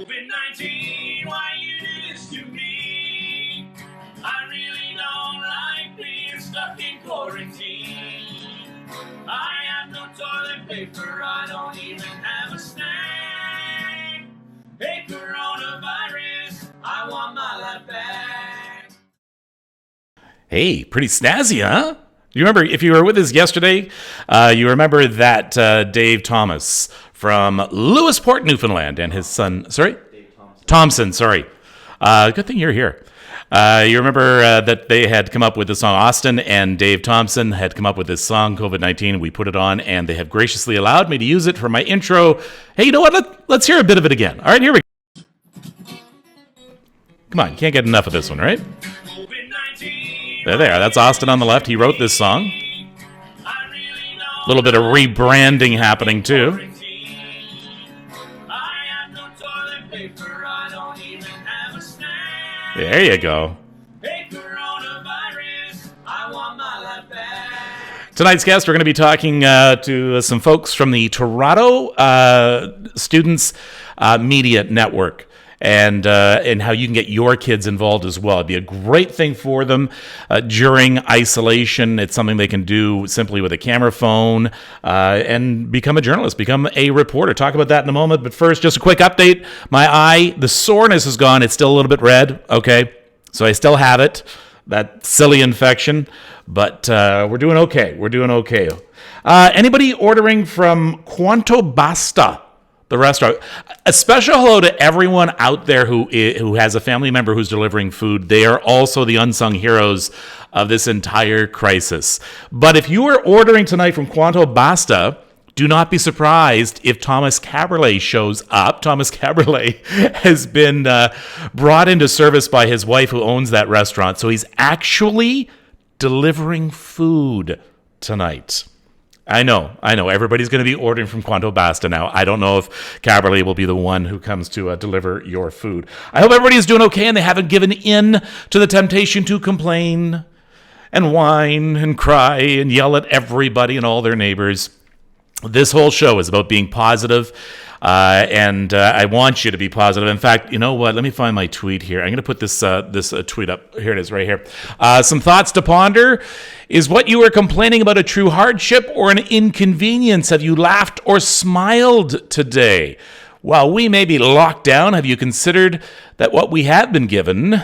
COVID-19, why you do this to me? I really don't like being stuck in quarantine. I have no toilet paper, I don't even have a snack. Hey, coronavirus, I want my life back. Hey, pretty snazzy, huh? You remember, if you were with us yesterday, you remember that Dave Thomas from Lewisport, Newfoundland, and his son, Thompson, good thing you're here. You remember that they had come up with the song, Austin and Dave Thompson had come up with this song, COVID-19. We put it on, and they have graciously allowed me to use it for my intro. Hey, you know what? Let's hear a bit of it again. All right, here we go. Come on, can't get enough of this one, right? There, that's Austin on the left. He wrote this song. A little bit of rebranding happening, too. There you go. Tonight's guest, we're going to be talking to some folks from the Toronto Students Media Network. And how you can get your kids involved as well. It'd be a great thing for them during isolation. It's something they can do simply with a camera phone and become a journalist, become a reporter. Talk about that in a moment. But first, just a quick update. My eye, the soreness is gone. It's still a little bit red, okay? So I still have it, that silly infection. But we're doing okay. Anybody ordering from Quanto Basta? The restaurant. A special hello to everyone out there who has a family member who's delivering food. They are also the unsung heroes of this entire crisis. But if you are ordering tonight from Quanto Basta, do not be surprised if Thomas Caberlet shows up. Thomas Caberlet has been brought into service by his wife who owns that restaurant. So he's actually delivering food tonight. I know. Everybody's going to be ordering from Quanto Basta now. I don't know if Caberlet will be the one who comes to deliver your food. I hope everybody is doing okay and they haven't given in to the temptation to complain and whine and cry and yell at everybody and all their neighbors. This whole show is about being positive, and I want you to be positive. In fact, you know what? Let me find my tweet here. I'm going to put this tweet up. Here it is, right here. Some thoughts to ponder. Is what you were complaining about a true hardship or an inconvenience? Have you laughed or smiled today? While we may be locked down, have you considered that what we have been given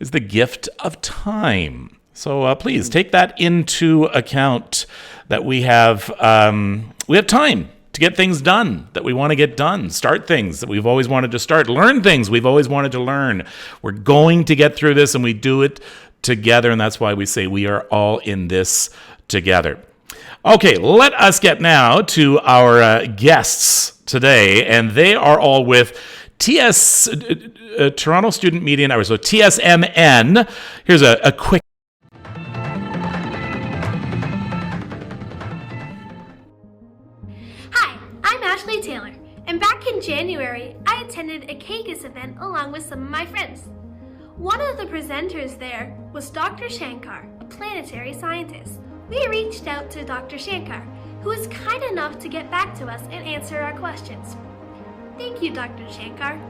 is the gift of time? So please take that into account, that we have time to get things done that we want to get done, start things that we've always wanted to start, learn things we've always wanted to learn. We're going to get through this, and we do it together, and that's why we say we are all in this together. Okay, let us get now to our guests today, and they are all with Toronto Student Media Network, so TSMN. Here's a quick. Taylor, and back in January, I attended a KGIS event along with some of my friends. One of the presenters there was Dr. Shankar, a planetary scientist. We reached out to Dr. Shankar, who was kind enough to get back to us and answer our questions. Thank you, Dr. Shankar.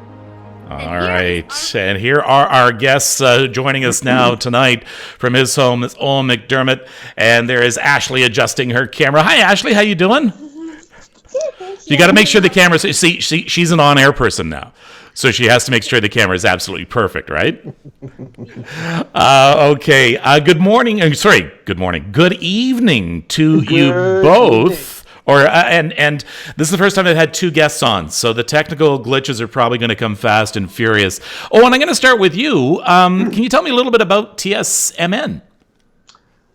All right, and here are our guests joining us now tonight from his home. It's Owen McDermott, and there is Ashley adjusting her camera. Hi, Ashley, how you doing? You got to make sure the camera. See, she's an on-air person now, so she has to make sure the camera is absolutely perfect, right? Okay. Good morning. Good morning. Good evening to you both. And this is the first time I've had two guests on, so the technical glitches are probably going to come fast and furious. Oh, and I'm going to start with you. Can you tell me a little bit about TSMN?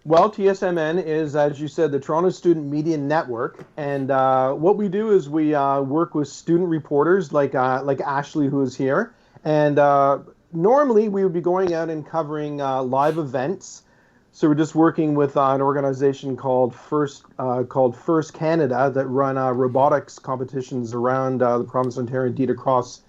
Well, TSMN is, as you said, the Toronto Student Media Network, and what we do is we work with student reporters like Ashley, who is here, and normally we would be going out and covering live events. So we're just working with an organization called First Canada that run robotics competitions around the province of Ontario, indeed across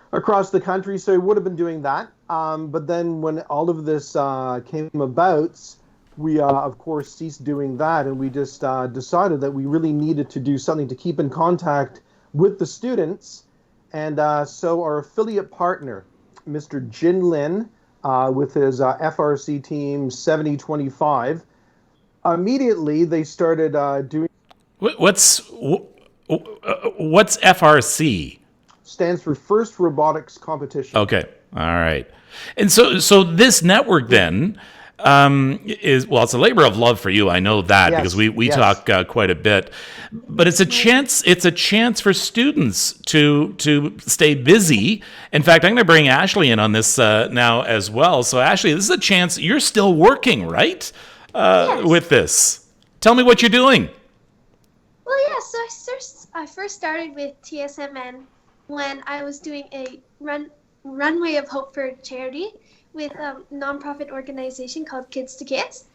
the country. So we would have been doing that, but then when all of this came about, we, of course, ceased doing that, and we just decided that we really needed to do something to keep in contact with the students And so our affiliate partner, Mr. Jin Lin, with his FRC team 7025, immediately they started doing. What's FRC? Stands for First Robotics Competition. Okay, all right. And so this network then is, well, it's a labor of love for you. I know that, Yes, because we yes. talk quite a bit. But it's a chance for students to stay busy. In fact, I'm going to bring Ashley in on this now as well. So Ashley, this is a chance. You're still working, right? Yes. With this. Tell me what you're doing. Well, yeah, so I first started with TSMN when I was doing a Runway of Hope for charity with a nonprofit organization called Kids to Kids.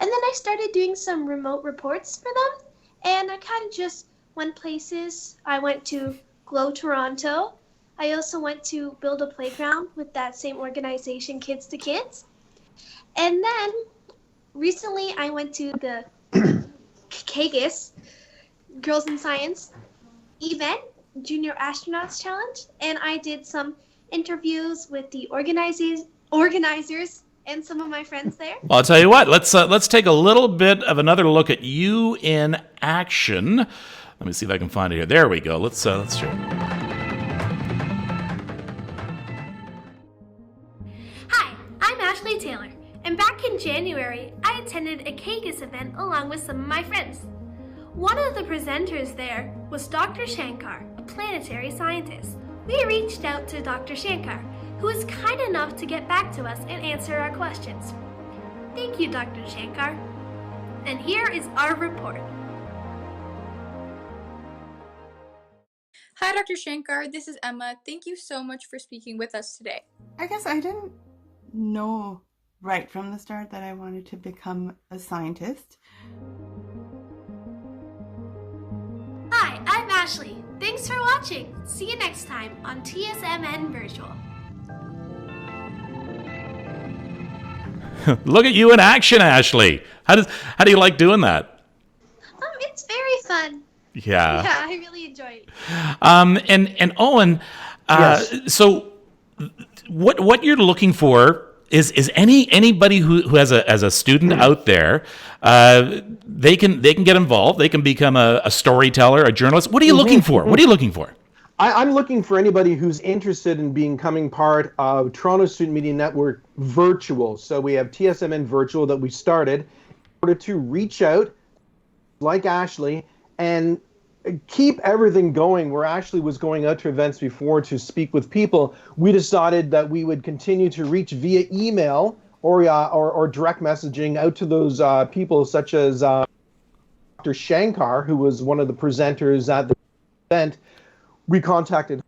And then I started doing some remote reports for them, and I kind of just went places. I went to Glow Toronto. I also went to build a playground with that same organization, Kids to Kids. And then recently I went to the KGIS, Girls in Science event, Junior Astronauts Challenge, and I did some interviews with the organizers and some of my friends there. Well, I'll tell you what. Let's take a little bit of another look at you in action. Let me see if I can find it here. There we go. Let's show it. Hi, I'm Ashley Taylor, and back in January, I attended a KGIS event along with some of my friends. One of the presenters there was Dr. Shankar, a planetary scientist. We reached out to Dr. Shankar, who was kind enough to get back to us and answer our questions. Thank you, Dr. Shankar. And here is our report. Hi, Dr. Shankar. This is Emma. Thank you so much for speaking with us today. I guess I didn't know right from the start that I wanted to become a scientist. Hi, I'm Ashley. Thanks for watching. See you next time on TSMN Virtual. Look at you in action, Ashley. How do you like doing that? It's very fun. Yeah. Yeah, I really enjoy it. And Owen, Yes. so what you're looking for is anybody who has a student out there, they can get involved. They can become a storyteller, a journalist. What are you looking for? What are you looking for? I'm looking for anybody who's interested in becoming part of Toronto Student Media Network Virtual. So we have TSMN Virtual that we started in order to reach out, like Ashley, and keep everything going. Where Ashley was going out to events before to speak with people, we decided that we would continue to reach via email or direct messaging out to those people, such as Dr. Shankar, who was one of the presenters at the event. We contacted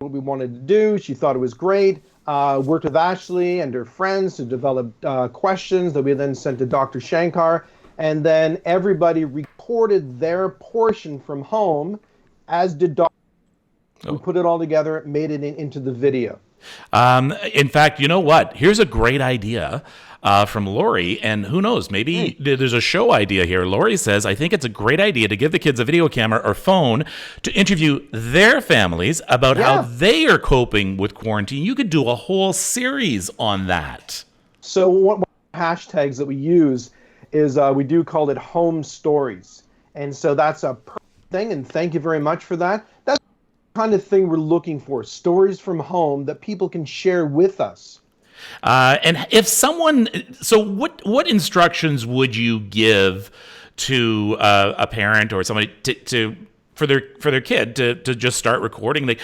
what we wanted to do. She thought it was great. Worked with Ashley and her friends to develop questions that we then sent to Dr. Shankar. And then everybody recorded their portion from home, as did Dr. We put it all together, made it into the video. In fact, you know what? Here's a great idea from Lori, and who knows, maybe there's a show idea here. Lori says, I think it's a great idea to give the kids a video camera or phone to interview their families about how they are coping with quarantine. You could do a whole series on that. So one hashtags that we use is we do call it home stories. And so that's a perfect thing, and thank you very much for that. That's the kind of thing we're looking for, stories from home that people can share with us. And if someone, so what instructions would you give to a parent or somebody for their kid to just start recording?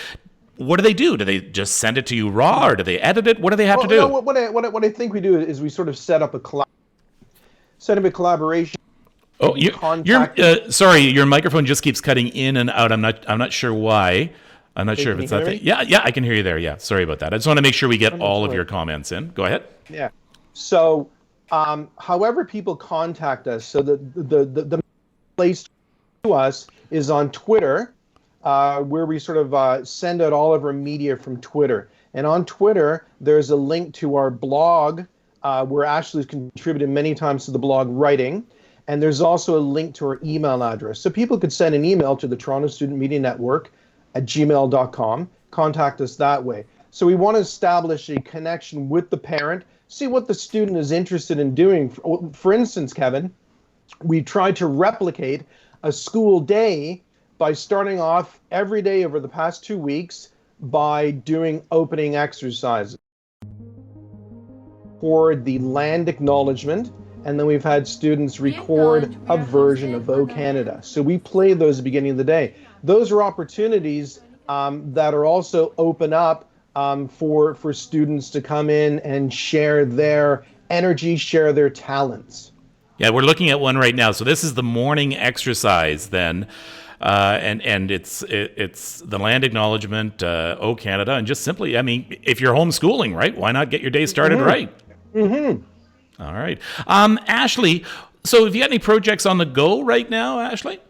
What do they do? Do they just send it to you raw, or do they edit it? What do they have to do? No, what I think we do is we sort of set up a collaboration. Oh, sorry, your microphone just keeps cutting in and out. I'm not sure why. I'm not sure if it's that thing. Yeah, I can hear you there. Yeah, sorry about that. I just want to make sure we get all of your comments in. Go ahead. Yeah. So, however people contact us, so the place to us is on Twitter, where we sort of send out all of our media from Twitter. And on Twitter, there's a link to our blog, where Ashley's contributed many times to the blog writing. And there's also a link to our email address. So people could send an email to the Toronto Student Media Network lily@gmail.com. Contact us that way. So we want to establish a connection with the parent, see what the student is interested in doing. For instance, Kevin, we tried to replicate a school day by starting off every day over the past 2 weeks by doing opening exercises for the land acknowledgement, and then we've had students record a version of O Canada. So we play those at the beginning of the day. Those are opportunities that are also open up for students to come in and share their energy, share their talents. Yeah, we're looking at one right now. So this is the morning exercise then. And it's the land acknowledgement, O Canada, and just simply, I mean, if you're homeschooling, right, why not get your day started right? Mm-hmm. All right. Ashley, so have you got any projects on the go right now, Ashley?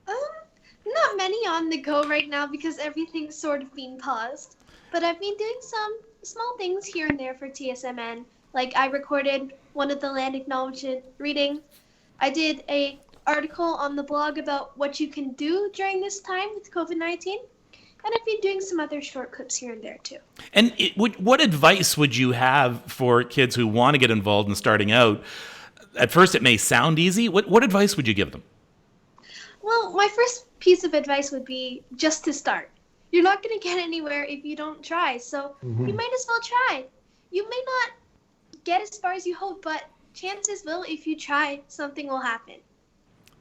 Not many on the go right now because everything's sort of being paused. But I've been doing some small things here and there for TSMN. Like I recorded one of the land acknowledgement readings. I did a article on the blog about what you can do during this time with COVID-19. And I've been doing some other short clips here and there too. And what advice would you have for kids who want to get involved in starting out? At first, it may sound easy. What advice would you give them? Well, my first piece of advice would be just to start. You're not going to get anywhere if you don't try. So you might as well try. You may not get as far as you hope, but chances will, if you try, something will happen.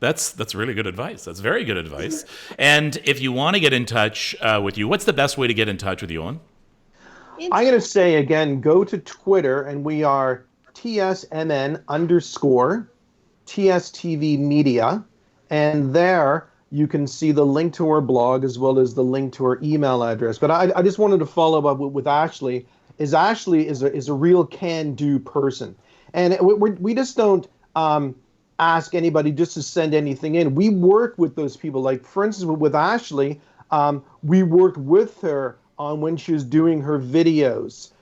That's really good advice. That's very good advice. And if you want to get in touch with you, what's the best way to get in touch with you, Owen? I'm going to say again, go to Twitter, and we are TSMN_TSTV Media. And there you can see the link to our blog as well as the link to our email address. But I just wanted to follow up with Ashley. Ashley is a real can-do person. And we just don't ask anybody just to send anything in. We work with those people. Like, for instance, with Ashley, we worked with her on when she was doing her videos,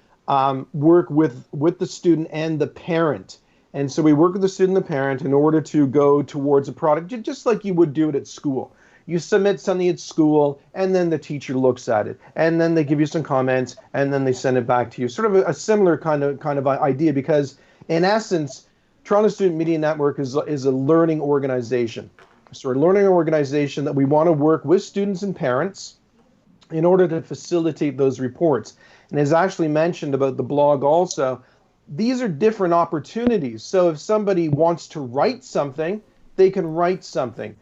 work with the student and the parent. And so we work with the student and the parent in order to go towards a product, just like you would do it at school. You submit something at school, and then the teacher looks at it, and then they give you some comments, and then they send it back to you. Sort of a similar kind of idea, because in essence, Toronto Student Media Network is a learning organization. So we're a learning organization that we want to work with students and parents in order to facilitate those reports. And as Ashley mentioned about the blog also, these are different opportunities. So if somebody wants to write something, they can write something.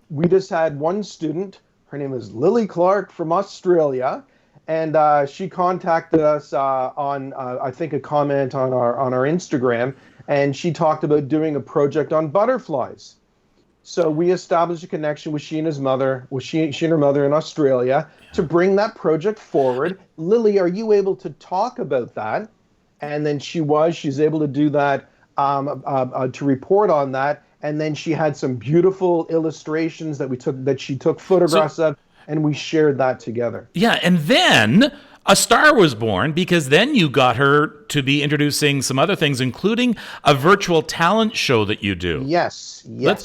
We just had one student, her name is Lily Clark from Australia, and she contacted us on, I think, a comment on our Instagram, and she talked about doing a project on butterflies. So we established a connection with she and her mother in Australia to bring that project forward. Lily, are you able to talk about that? And then she's able to do that, to report on that. And then she had some beautiful illustrations that she took photographs of, and we shared that together. Yeah, and then a star was born, because then you got her to be introducing some other things, including a virtual talent show that you do. Yes. You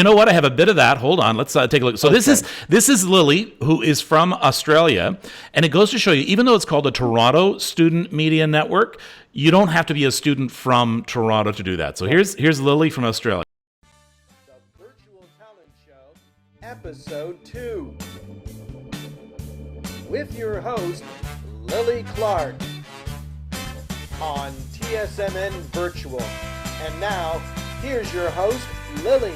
know what? I have a bit of that. Hold on. Let's take a look. So this is Lily, who is from Australia, and it goes to show you, even though it's called the Toronto Student Media Network, you don't have to be a student from Toronto to do that. So here's Lily from Australia. The Virtual Talent Show, Episode 2, with your host, Lily Clark, on TSMN Virtual. And now, here's your host, Lily.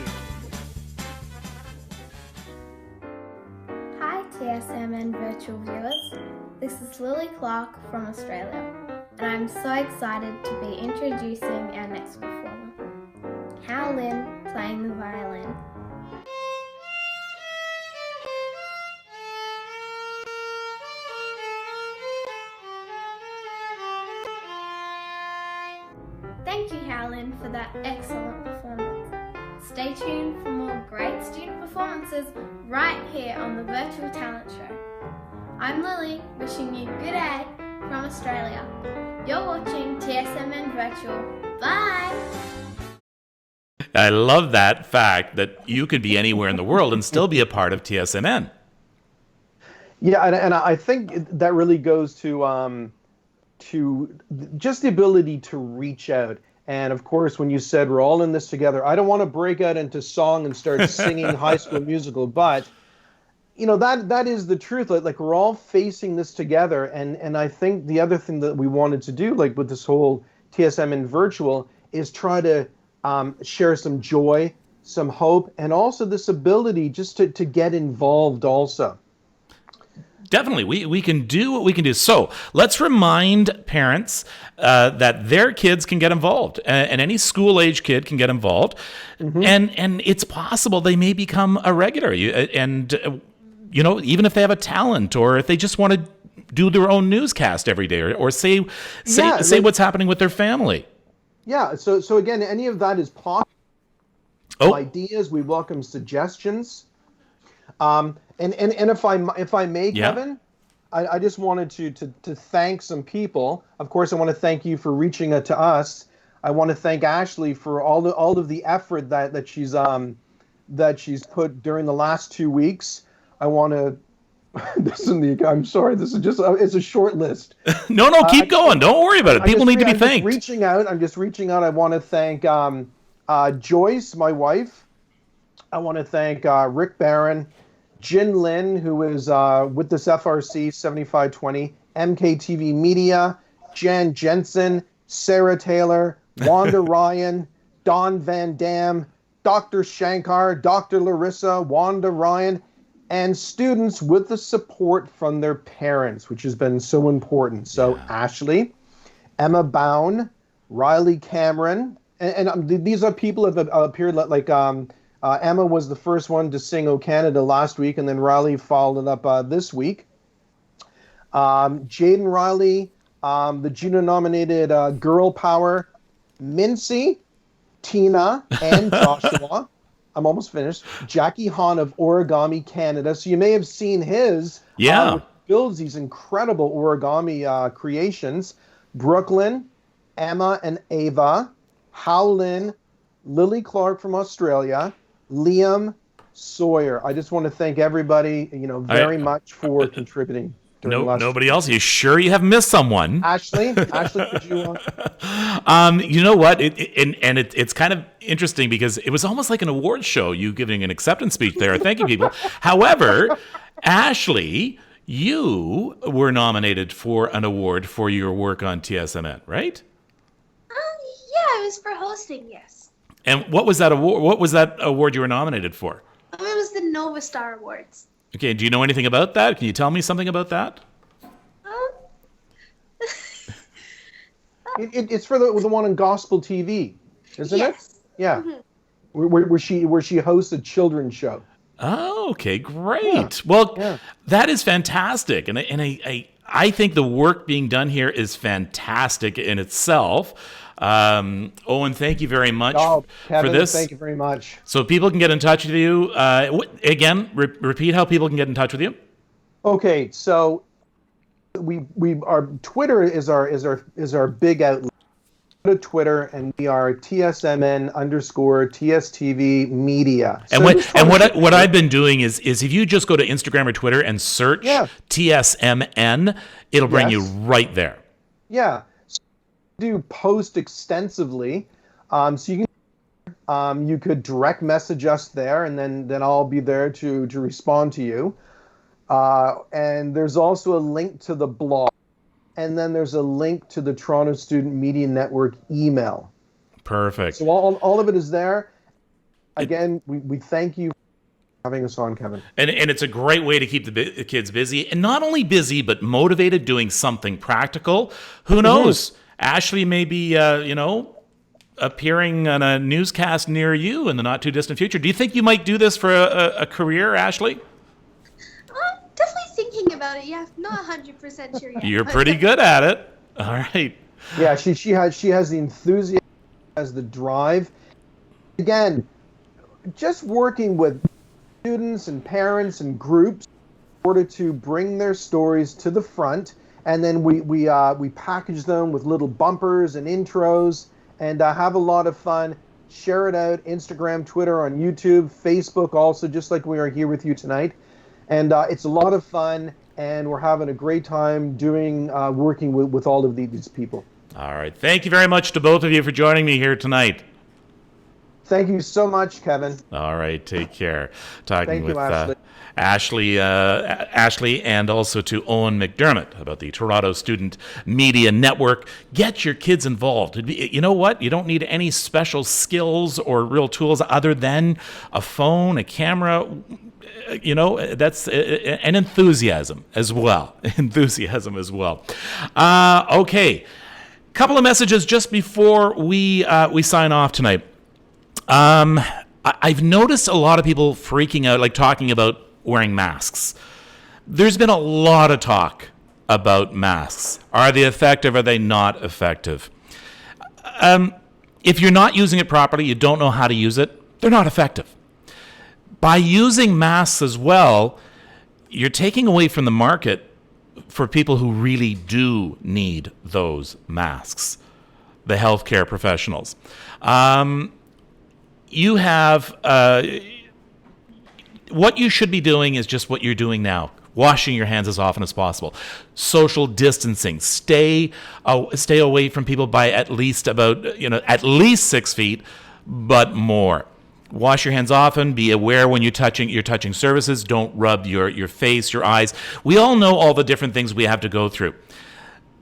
Hi TSMN Virtual viewers, this is Lily Clark from Australia, and I'm so excited to be introducing our next performer, Hao Lin playing the violin. Thank you, Howlin, for that excellent performance. Stay tuned for more great student performances right here on the Virtual Talent Show. I'm Lily, wishing you good day from Australia. You're watching TSMN Virtual. Bye! I love that fact that you could be anywhere in the world and still be a part of TSMN. Yeah, and I think that really goes to just the ability to reach out. And of course, when you said we're all in this together, I don't want to break out into song and start singing High School Musical, but that is the truth. Like we're all facing this together, and I think the other thing that we wanted to do, like with this whole TSM in virtual, is try to share some joy, some hope, and also this ability just to get involved also. Definitely, we can do what we can do. So let's remind parents that their kids can get involved, and any school age kid can get involved, and it's possible they may become a regular. And even if they have a talent, or if they just want to do their own newscast every day, or say what's happening with their family. Yeah. So again, any of that is possible. Ideas. We welcome suggestions. And if I may, Kevin, I just wanted to thank some people. Of course, I want to thank you for reaching out to us. I want to thank Ashley for all of the effort that she's put during the last 2 weeks. I want to. I'm sorry. This is just it's a short list. No, keep going. Don't worry about it. People need to be thanked. I'm just reaching out. I want to thank Joyce, my wife. I want to thank Rick Barron, Jin Lin, who is with this FRC 7520, MKTV Media, Jan Jensen, Sarah Taylor, Wanda Ryan, Don Van Dam, Dr. Shankar, Dr. Larissa, Wanda Ryan, and students with the support from their parents, which has been so important. So Ashley, Emma Bown, Riley Cameron, and these are people who have appeared like Emma was the first one to sing "O Canada" last week, and then Riley followed it up this week. Jaden Riley, the Juno-nominated Girl Power, Mincy, Tina, and Joshua. I'm almost finished. Jackie Hahn of Origami Canada. So you may have seen his. Which builds these incredible origami creations. Brooklyn, Emma and Ava, Howlin, Lily Clark from Australia, Liam, Sawyer. I just want to thank everybody, very much for contributing. Nobody else? You sure you have missed someone? Ashley, could you? You know what? It's kind of interesting because it was almost like an award show. You giving an acceptance speech there, thanking people. However, Ashley, you were nominated for an award for your work on TSMN, right? Yeah, it was for hosting. Yes. And what was that award? What was that award you were nominated for? It was the Nova Star Awards. Okay, do you know anything about that? Can you tell me something about that? It's for the one on Gospel TV, isn't it? Yeah. Mm-hmm. Where she hosts a children's show. Oh, okay, great. Yeah. That is fantastic, and I think the work being done here is fantastic in itself. Owen, thank you very much Kevin, for this. Thank you very much. So people can get in touch with you. Again, repeat how people can get in touch with you. Okay, so our Twitter is our big outlet. Go to Twitter, and we are TSMN_TSTV Media. So what I've been doing is if you just go to Instagram or Twitter and search TSMN, it'll bring you right there. Yeah. Do post extensively, so you could direct message us there, and then I'll be there to respond to you. And there's also a link to the blog, and then there's a link to the Toronto Student Media Network email. Perfect. So all of it is there. Again, we thank you for having us on, Kevin. And it's a great way to keep the kids busy, and not only busy but motivated, doing something practical. Who knows? Mm-hmm. Ashley may be, appearing on a newscast near you in the not too distant future. Do you think you might do this for a career, Ashley? Definitely thinking about it. Yeah, not 100% sure yet. You're pretty good at it. All right. Yeah, she has the enthusiasm, has the drive. Again, just working with students and parents and groups in order to bring their stories to the front. And then we package them with little bumpers and intros, and have a lot of fun. Share it out, Instagram, Twitter, on YouTube, Facebook also, just like we are here with you tonight. And it's a lot of fun, and we're having a great time working with all of these people. All right. Thank you very much to both of you for joining me here tonight. Thank you so much, Kevin. All right. Take care. Talking Thank with you, Ashley, and also to Owen McDermott about the Toronto Student Media Network. Get your kids involved. You know what? You don't need any special skills or real tools other than a phone, a camera. You know, that's an enthusiasm as well. Okay. Couple of messages just before we sign off tonight. I've noticed a lot of people freaking out, like talking about wearing masks. There's been a lot of talk about masks. Are they effective? Are they not effective? If you're not using it properly, you don't know how to use it, they're not effective. By using masks as well, you're taking away from the market for people who really do need those masks, the healthcare professionals. You have what you should be doing is just what you're doing now. Washing your hands as often as possible. Social distancing. Stay away from people by at least 6 feet, but more. Wash your hands often. Be aware when you're touching surfaces. Don't rub your face, your eyes. We all know all the different things we have to go through.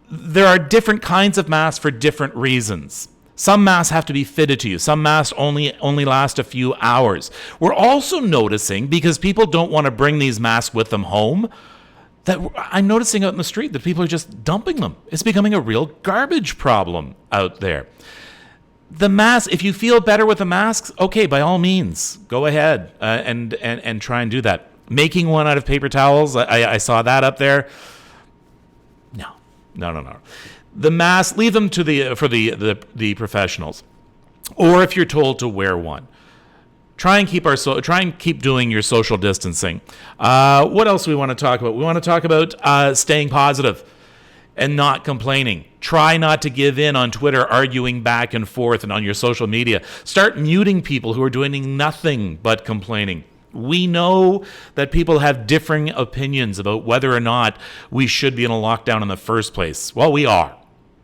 There are different kinds of masks for different reasons. Some masks have to be fitted to you. Some masks only last a few hours. We're also noticing, because people don't want to bring these masks with them home, that I'm noticing out in the street that people are just dumping them. It's becoming a real garbage problem out there. The mask, if you feel better with the masks, okay, by all means, go ahead and try and do that. Making one out of paper towels, I saw that up there. No. The masks, leave them for the professionals, or if you're told to wear one. Try and keep doing your social distancing. What else do we want to talk about? We want to talk about staying positive and not complaining. Try not to give in on Twitter, arguing back and forth, and on your social media. Start muting people who are doing nothing but complaining. We know that people have differing opinions about whether or not we should be in a lockdown in the first place. Well, we are.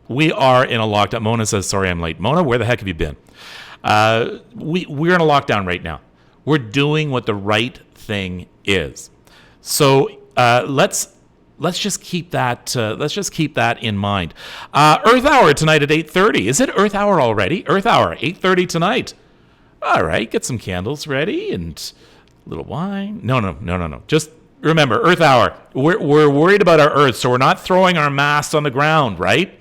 We are in a lockdown. Mona says, sorry I'm late. Mona, where the heck have you been? We're in a lockdown right now. We're doing what the right thing is. So let's just keep that in mind. Earth Hour tonight at 8:30. Is it Earth Hour already? Earth Hour, 8:30 tonight. All right, get some candles ready and a little wine. No. Just remember, Earth Hour. We're worried about our Earth, so we're not throwing our masks on the ground, right?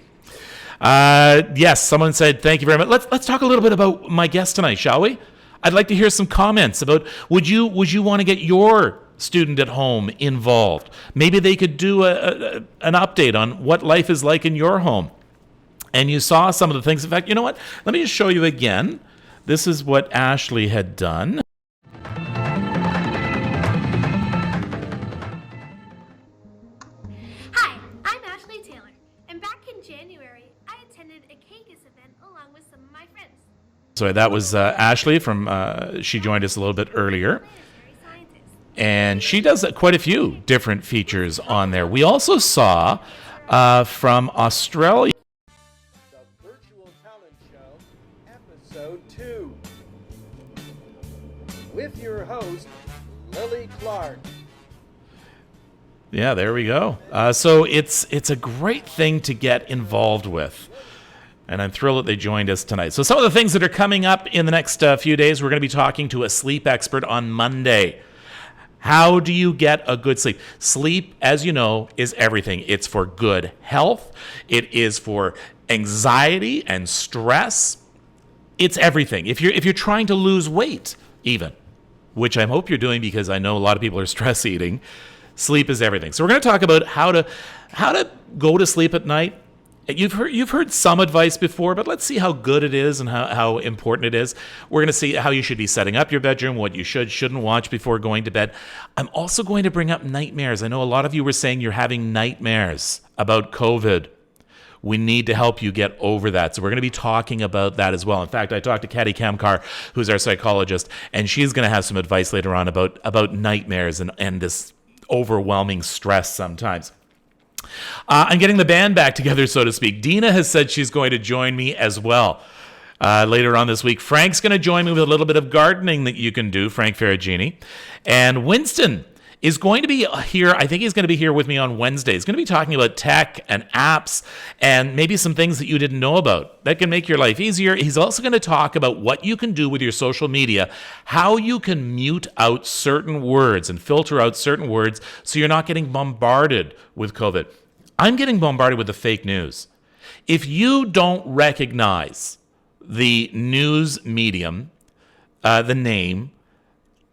Yes, someone said thank you very much. Let's talk a little bit about my guest tonight, shall we? I'd like to hear some comments about would you want to get your student at home involved? Maybe they could do an update on what life is like in your home. And you saw some of the things. In fact, you know what? Let me just show you again. This is what Ashley had done. Hi, I'm Ashley Taylor, and back in January, I attended a KGIS event along with some of my friends. So that was Ashley from, she joined us a little bit earlier. And she does quite a few different features on there. We also saw from Australia. The Virtual Talent Show, Episode 2. With your host, Lily Clark. Yeah, there we go. So it's a great thing to get involved with. And I'm thrilled that they joined us tonight. So some of the things that are coming up in the next few days, we're going to be talking to a sleep expert on Monday. How do you get a good sleep? Sleep, as you know, is everything. It's for good health. It is for anxiety and stress. It's everything. If you're trying to lose weight, even, which I hope you're doing because I know a lot of people are stress eating, sleep is everything. So we're going to talk about how to go to sleep at night. You've heard some advice before, but let's see how good it is and how important it is. We're going to see how you should be setting up your bedroom, what you shouldn't watch before going to bed. I'm also going to bring up nightmares. I know a lot of you were saying you're having nightmares about COVID. We need to help you get over that. So we're going to be talking about that as well. In fact, I talked to Katty Kamkar, who's our psychologist, and she's going to have some advice later on about nightmares and this overwhelming stress sometimes. I'm getting the band back together, so to speak. Dina has said she's going to join me as well later on this week. Frank's going to join me with a little bit of gardening that you can do, Frank Ferragini. And Winston is going to be here. I think he's going to be here with me on Wednesday. He's going to be talking about tech and apps and maybe some things that you didn't know about that can make your life easier. He's also going to talk about what you can do with your social media, how you can mute out certain words and filter out certain words so you're not getting bombarded with COVID. I'm getting bombarded with the fake news. If you don't recognize the news medium, the name,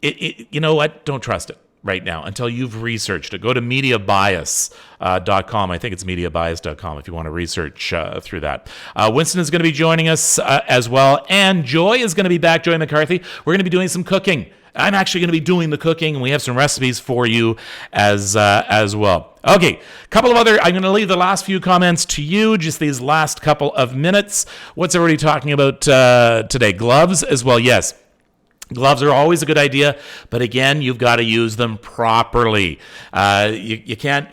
you know what? Don't trust it right now until you've researched it. Go to mediabias.com. I think it's mediabias.com if you want to research through that. Winston is going to be joining us as well. And Joy is going to be back, Joy McCarthy. We're going to be doing some cooking. I'm actually going to be doing the cooking, and we have some recipes for you as well. Okay, couple of other, I'm going to leave the last few comments to you, just these last couple of minutes. What's everybody talking about today? Gloves as well, yes. Gloves are always a good idea, but again, you've got to use them properly. You can't,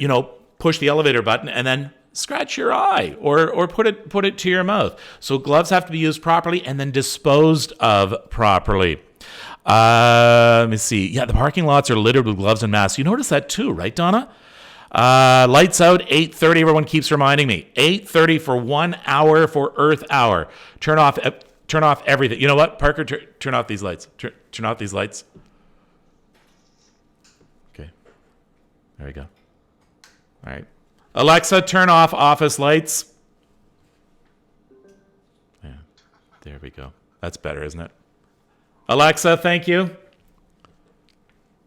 push the elevator button and then scratch your eye or put it to your mouth. So gloves have to be used properly and then disposed of properly. Let me see. Yeah, the parking lots are littered with gloves and masks. You notice that too, right, Donna? Lights out, 8:30. Everyone keeps reminding me. 8:30 for 1 hour for Earth Hour. Turn off everything. You know what, Parker? Turn off these lights. Turn off these lights. Okay. There we go. All right. Alexa, turn off office lights. Yeah. There we go. That's better, isn't it? Alexa, thank you.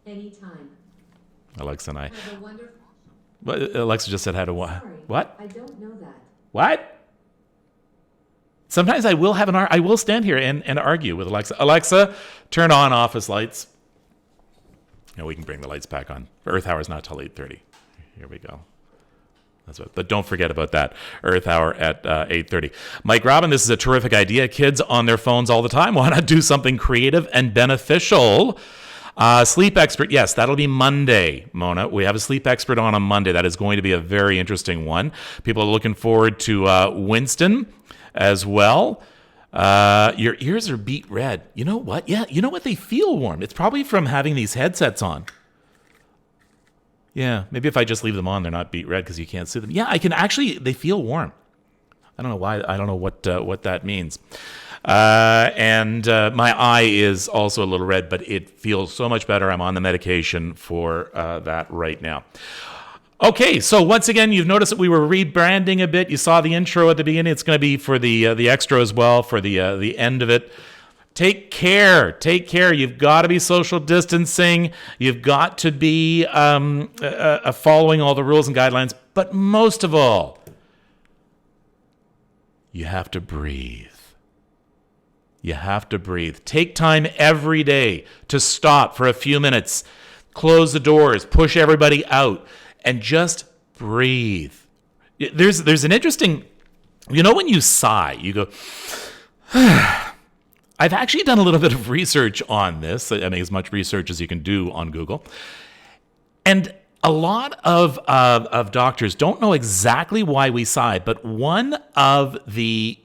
Anytime. Alexa and I. Have a wonderful... Alexa just said how to what? Sorry, What? I don't know that. What? Sometimes I will stand here and argue with Alexa. Alexa, turn on office lights. And we can bring the lights back on. Earth Hour is not till 8:30. Here we go. But don't forget about that Earth Hour at 8:30. Mike Robin, this is a terrific idea. Kids on their phones all the time. Why not do something creative and beneficial? Sleep expert, yes, that'll be Monday, Mona. We have a sleep expert on Monday. That is going to be a very interesting one. People are looking forward to Winston as well. Your ears are beet red. You know what? Yeah, you know what? They feel warm. It's probably from having these headsets on. Yeah, maybe if I just leave them on, they're not beet red because you can't see them. Yeah, I can actually, they feel warm. I don't know why. I don't know what that means. And my eye is also a little red, but it feels so much better. I'm on the medication for that right now. Okay, so once again, you've noticed that we were rebranding a bit. You saw the intro at the beginning. It's going to be for the extra as well for the end of it. Take care. Take care. You've got to be social distancing. You've got to be following all the rules and guidelines. But most of all, you have to breathe. You have to breathe. Take time every day to stop for a few minutes. Close the doors. Push everybody out. And just breathe. There's an interesting... when you sigh, you go... I've actually done a little bit of research on this. I mean, as much research as you can do on Google. And a lot of doctors don't know exactly why we sigh, but one of the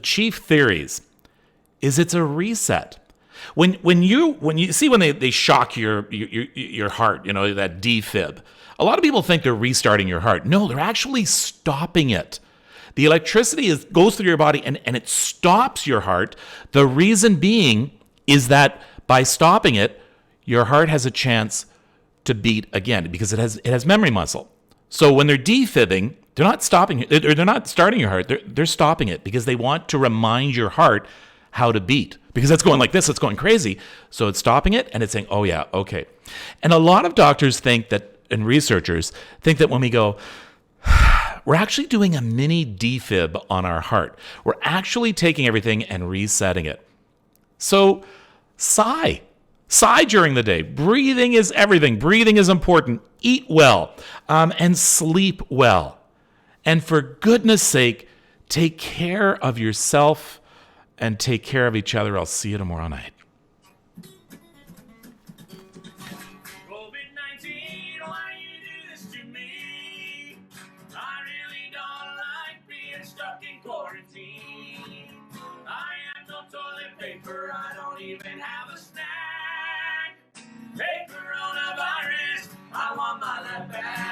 chief theories is it's a reset. When they shock your heart, that defib, a lot of people think they're restarting your heart. No, they're actually stopping it. The electricity goes through your body and it stops your heart. The reason being is that by stopping it, your heart has a chance to beat again because it has memory muscle. So when they're defibbing, they're not stopping, or they're not starting your heart. They're stopping it because they want to remind your heart how to beat, because it's going like this, it's going crazy. So it's stopping it and it's saying, oh yeah, okay. And a lot of doctors think that, and researchers think that when we go, we're actually doing a mini defib on our heart. We're actually taking everything and resetting it. So sigh. Sigh during the day. Breathing is everything. Breathing is important. Eat well and sleep well. And for goodness sake, take care of yourself and take care of each other. I'll see you tomorrow night. COVID-19 quarantine. I have no toilet paper, I don't even have a snack. Hey, coronavirus, I want my life back.